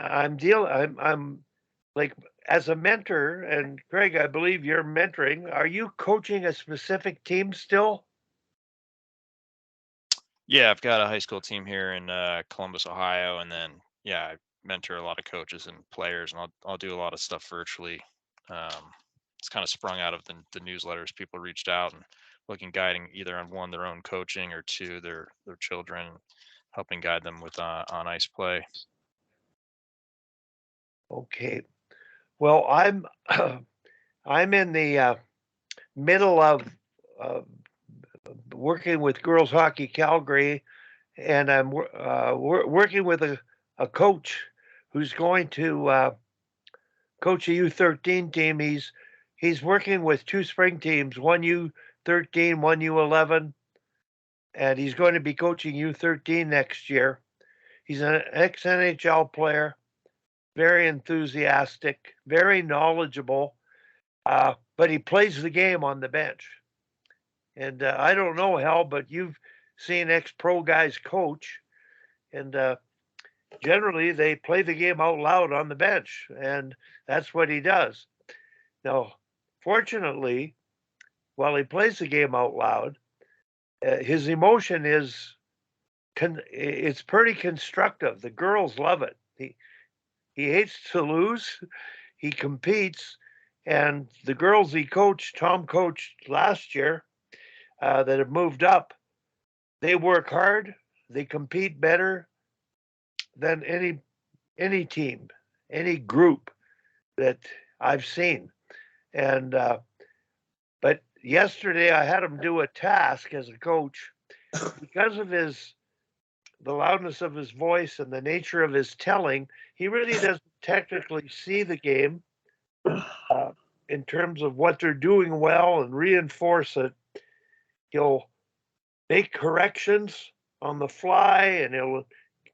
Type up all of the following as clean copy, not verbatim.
I'm like, as a mentor, and Craig, I believe you're mentoring. Are you coaching a specific team still? Yeah, I've got a high school team here in Columbus, Ohio, and then yeah, I mentor a lot of coaches and players, and I'll do a lot of stuff virtually. Um, it's kind of sprung out of the newsletters. People reached out and looking guiding either on one their own coaching or two their children, helping guide them with on ice play. Okay. Well, I'm in the middle of uh, working with Girls Hockey Calgary, and I'm working with a coach who's going to coach a U13 team. He's working with two spring teams, one U13, one U11, and he's going to be coaching U13 next year. He's an ex NHL player, very enthusiastic, very knowledgeable, but he plays the game on the bench. And I don't know, Hal, but you've seen ex pro guys coach, and generally they play the game out loud on the bench, and that's what he does. Now, fortunately, while he plays the game out loud, his emotion is it's pretty constructive. The girls love it. He hates to lose. He competes, and the girls he coached, Tom coached last year, that have moved up, they work hard. They compete better than any team, any group that I've seen. And but yesterday I had him do a task as a coach because of his the loudness of his voice and the nature of his telling. He really doesn't technically see the game uh, in terms of what they're doing well and reinforce it. He'll make corrections on the fly, and he'll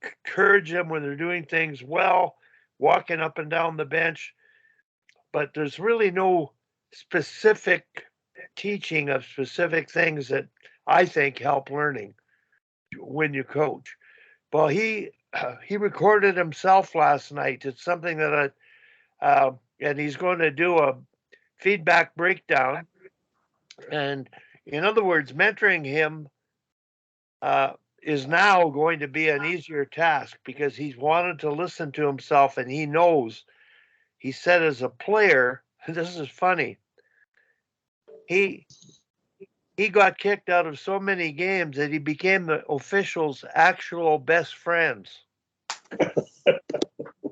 encourage them when they're doing things well, walking up and down the bench. But there's really no specific teaching of specific things that I think help learning when you coach. Well, he recorded himself last night. It's something that and he's going to do a feedback breakdown. And in other words, mentoring him is now going to be an easier task because he's wanted to listen to himself, and he knows. He said as a player, this is funny. He he got kicked out of so many games that he became the officials' actual best friends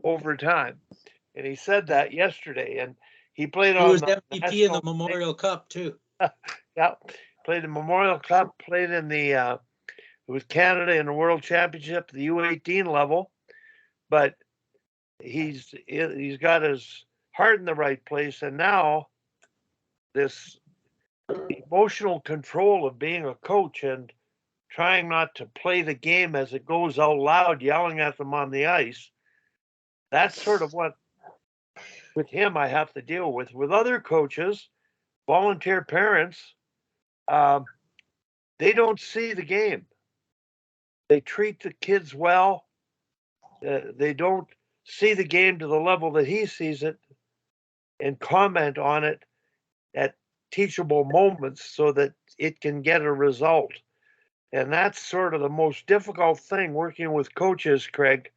over time. And he said that yesterday. And he played He on was the MVP in the national. Memorial Cup too. Yeah, played the Memorial Cup, played in the with Canada in the World Championship, the U18 level. But he's got his heart in the right place, and now this emotional control of being a coach and trying not to play the game as it goes out loud, yelling at them on the ice. That's sort of what with him I have to deal with. With other coaches, volunteer parents, um, they don't see the game. They treat the kids well. They don't see the game to the level that he sees it and comment on it at teachable moments so that it can get a result. And that's sort of the most difficult thing working with coaches, Craig,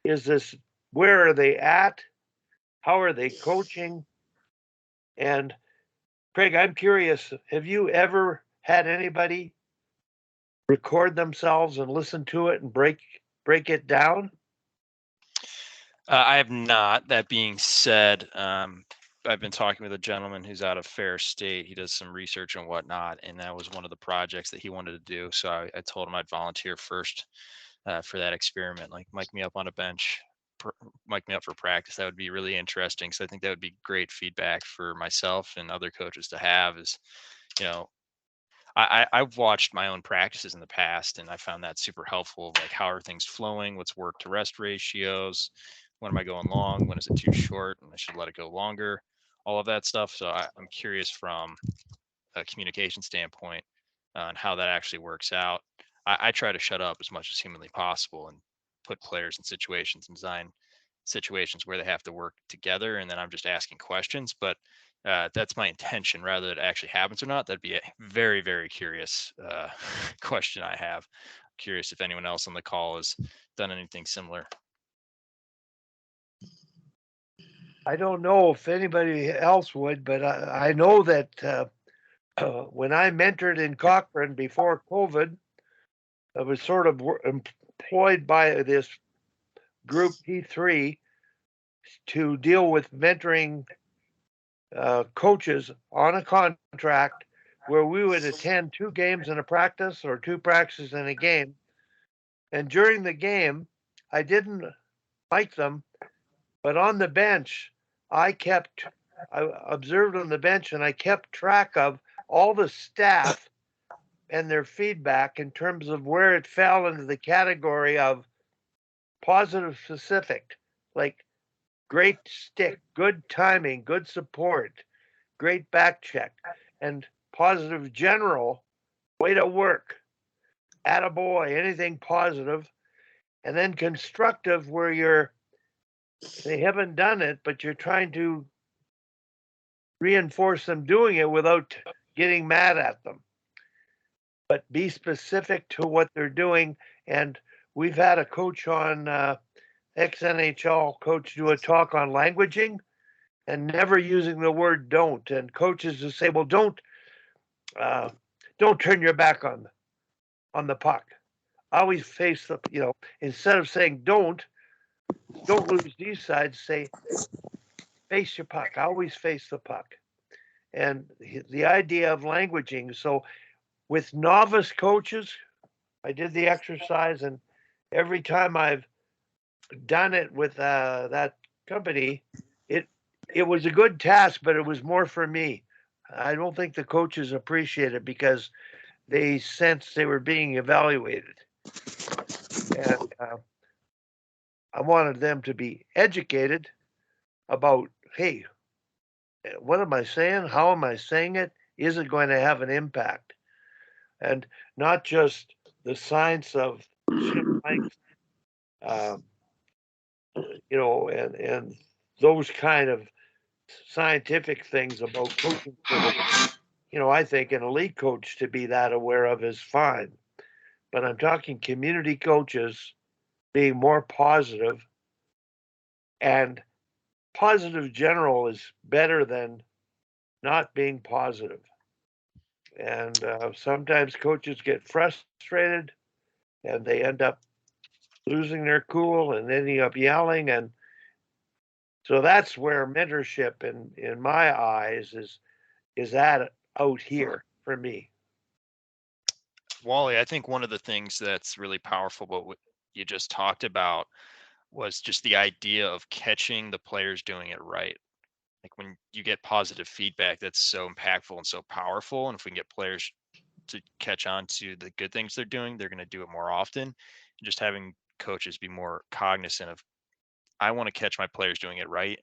is this: where are they at? How are they coaching? And Craig, I'm curious, have you ever had anybody record themselves and listen to it and break it down? I have not. That being said, I've been talking with a gentleman who's out of Fair State. He does some research and whatnot, and that was one of the projects that he wanted to do. So I told him I'd volunteer first for that experiment. Like, mic me up on a bench, mic me up for practice. That would be really interesting. So I think that would be great feedback for myself and other coaches to have. Is, you know, I've watched my own practices in the past, and I found that super helpful. Like, how are things flowing? What's work to rest ratios? When am I going long? When is it too short? And I should let it go longer. All of that stuff. So I'm curious from a communication standpoint on how that actually works out. I try to shut up as much as humanly possible and put players in situations and design situations where they have to work together, and then I'm just asking questions. But that's my intention, rather that it actually happens or not. That'd be a very, very curious question I have. Curious if anyone else on the call has done anything similar. I don't know if anybody else would, but I know that when I mentored in Cochrane before COVID, I was sort of employed by this group P3 to deal with mentoring coaches on a contract where we would attend 2 games in a practice or 2 practices in a game. And during the game, I didn't like them, but on the bench, I observed on the bench and I kept track of all the staff and their feedback in terms of where it fell into the category of positive specific, like great stick, good timing, good support, great back check, and positive general, way to work, attaboy, anything positive, and then constructive where they haven't done it, but you're trying to reinforce them doing it without getting mad at them. But be specific to what they're doing. And we've had a coach on ex-NHL coach do a talk on languaging and never using the word don't. And coaches will say, well, don't turn your back on the puck. Always face the, instead of saying don't lose these sides, say face your puck. Always face the puck. And the idea of languaging. So with novice coaches, I did the exercise, and every time I've done it with that company, it was a good task, but it was more for me. I don't think the coaches appreciate it because they sensed they were being evaluated, and I wanted them to be educated about, hey, what am I saying? How am I saying it? Is it going to have an impact? And not just the science of shift length, and those kind of scientific things about coaching. I think an elite coach to be that aware of is fine, but I'm talking community coaches being more positive, and positive general is better than not being positive. And sometimes coaches get frustrated and they end up losing their cool and ending up yelling. And so that's where mentorship in my eyes is at out here for me. Wally, I think one of the things that's really powerful about what you just talked about was just the idea of catching the players doing it right. Like when you get positive feedback, that's so impactful and so powerful. And if we can get players to catch on to the good things they're doing, they're going to do it more often. And just having coaches be more cognizant of, I want to catch my players doing it right,